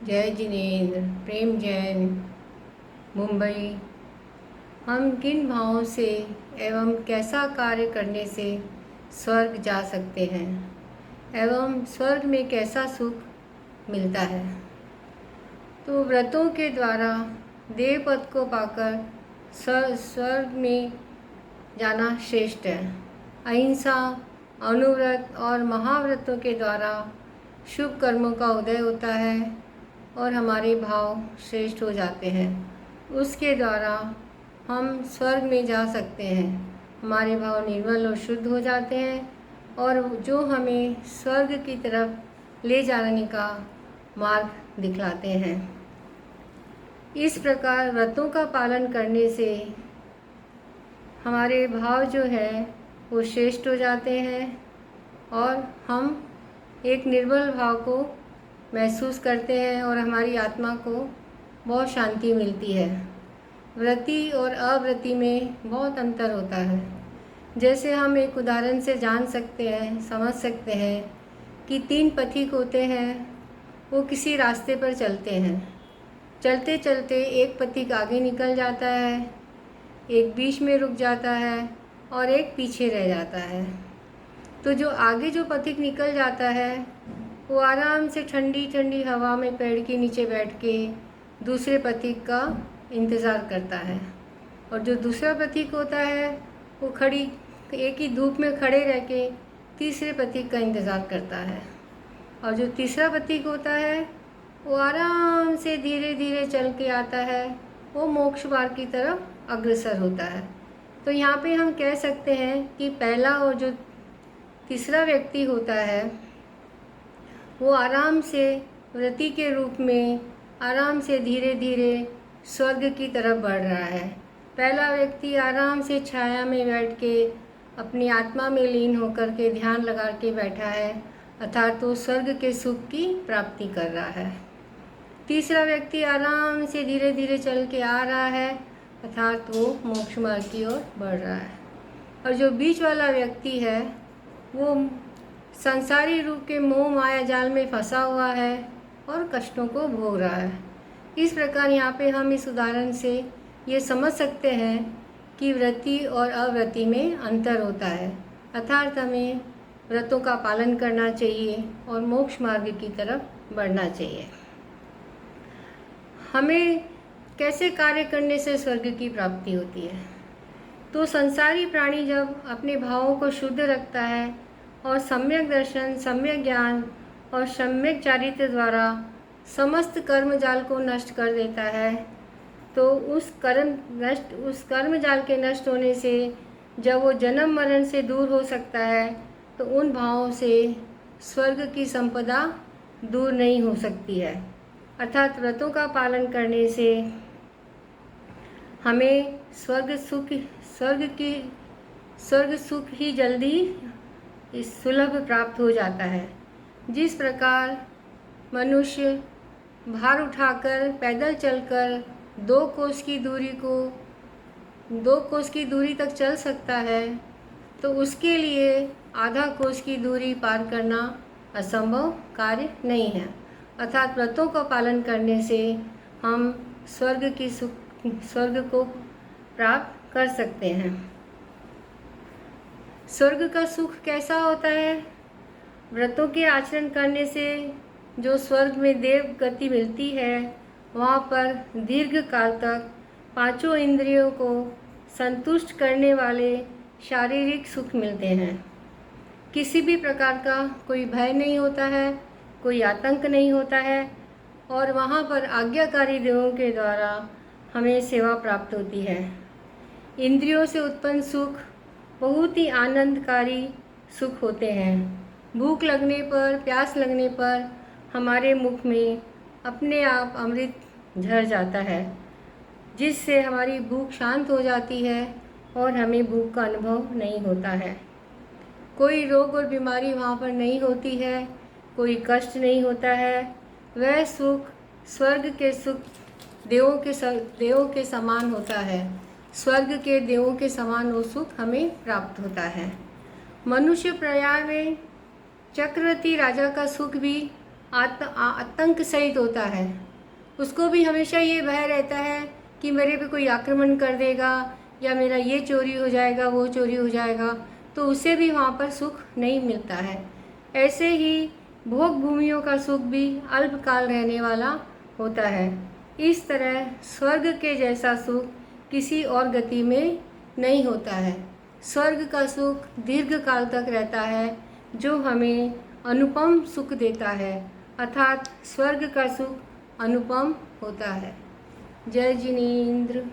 जय जिनेन्द्र, प्रेम जैन, मुंबई। हम किन भावों से एवं कैसा कार्य करने से स्वर्ग जा सकते हैं एवं स्वर्ग में कैसा सुख मिलता है? तो व्रतों के द्वारा देव पद को पाकर स्वर्ग में जाना श्रेष्ठ है। अहिंसा, अनुव्रत और महाव्रतों के द्वारा शुभ कर्मों का उदय होता है और हमारे भाव श्रेष्ठ हो जाते हैं। उसके द्वारा हम स्वर्ग में जा सकते हैं। हमारे भाव निर्मल और शुद्ध हो जाते हैं और जो हमें स्वर्ग की तरफ ले जाने का मार्ग दिखलाते हैं। इस प्रकार व्रतों का पालन करने से हमारे भाव जो है वो श्रेष्ठ हो जाते हैं और हम एक निर्मल भाव को महसूस करते हैं और हमारी आत्मा को बहुत शांति मिलती है। व्रती और अव्रती में बहुत अंतर होता है। जैसे हम एक उदाहरण से जान सकते हैं, समझ सकते हैं कि 3 पथिक होते हैं, वो किसी रास्ते पर चलते हैं। चलते चलते एक पथिक आगे निकल जाता है, एक बीच में रुक जाता है और एक पीछे रह जाता है। तो जो आगे जो पथिक निकल जाता है वो आराम से ठंडी ठंडी हवा में पेड़ के नीचे बैठ के दूसरे पथिक का इंतज़ार करता है, और जो दूसरा पथिक होता है वो एक ही धूप में खड़े रह के तीसरे पथिक का इंतज़ार करता है। और जो तीसरा पथिक होता है वो आराम से धीरे धीरे चल के आता है, वो मोक्ष मार्ग की तरफ अग्रसर होता है। तो यहाँ पे हम कह सकते हैं कि पहला और जो तीसरा व्यक्ति होता है वो आराम से व्रती के रूप में आराम से धीरे धीरे स्वर्ग की तरफ बढ़ रहा है। पहला व्यक्ति आराम से छाया में बैठ के अपनी आत्मा में लीन होकर के ध्यान लगा के बैठा है, अर्थात तो स्वर्ग के सुख की प्राप्ति कर रहा है। तीसरा व्यक्ति आराम से धीरे धीरे चल के आ रहा है, अर्थात वो मोक्ष मार्ग की ओर बढ़ रहा है। और जो बीच वाला व्यक्ति है वो संसारी रूप के मोह माया जाल में फंसा हुआ है और कष्टों को भोग रहा है। इस प्रकार यहाँ पे हम इस उदाहरण से ये समझ सकते हैं कि व्रती और अव्रती में अंतर होता है, अर्थात हमें व्रतों का पालन करना चाहिए और मोक्ष मार्ग की तरफ बढ़ना चाहिए। हमें कैसे कार्य करने से स्वर्ग की प्राप्ति होती है? तो संसारी प्राणी जब अपने भावों को शुद्ध रखता है और सम्यक दर्शन, सम्यक ज्ञान और सम्यक चारित्र द्वारा समस्त कर्म जाल को नष्ट कर देता है, तो उस कर्म जाल के नष्ट होने से जब वो जन्म मरण से दूर हो सकता है, तो उन भावों से स्वर्ग की संपदा दूर नहीं हो सकती है। अर्थात व्रतों का पालन करने से हमें स्वर्ग सुख ही जल्दी सुलभ प्राप्त हो जाता है। जिस प्रकार मनुष्य भार उठाकर पैदल चलकर 2 कोस की दूरी तक चल सकता है, तो उसके लिए आधा कोस की दूरी पार करना असंभव कार्य नहीं है। अर्थात व्रतों का पालन करने से हम स्वर्ग को प्राप्त कर सकते हैं। स्वर्ग का सुख कैसा होता है? व्रतों के आचरण करने से जो स्वर्ग में देव गति मिलती है, वहाँ पर दीर्घ काल तक 5 इंद्रियों को संतुष्ट करने वाले शारीरिक सुख मिलते हैं। किसी भी प्रकार का कोई भय नहीं होता है, कोई आतंक नहीं होता है, और वहाँ पर आज्ञाकारी देवों के द्वारा हमें सेवा प्राप्त होती है। इंद्रियों से उत्पन्न सुख बहुत ही आनंदकारी सुख होते हैं। भूख लगने पर, प्यास लगने पर हमारे मुख में अपने आप अमृत झर जाता है, जिससे हमारी भूख शांत हो जाती है और हमें भूख का अनुभव नहीं होता है। कोई रोग और बीमारी वहाँ पर नहीं होती है, कोई कष्ट नहीं होता है। वह सुख स्वर्ग के सुख देवों के समान होता है। स्वर्ग के देवों के समान वो सुख हमें प्राप्त होता है। मनुष्य प्रयाण में चक्रवर्ती राजा का सुख भी आतंक सहित होता है। उसको भी हमेशा ये भय रहता है कि मेरे पे कोई आक्रमण कर देगा या मेरा ये चोरी हो जाएगा, वो चोरी हो जाएगा, तो उसे भी वहाँ पर सुख नहीं मिलता है। ऐसे ही भोग भूमियों का सुख भी अल्पकाल रहने वाला होता है। इस तरह स्वर्ग के जैसा सुख किसी और गति में नहीं होता है। स्वर्ग का सुख दीर्घ काल तक रहता है, जो हमें अनुपम सुख देता है, अर्थात स्वर्ग का सुख अनुपम होता है। जय जिनेंद्र।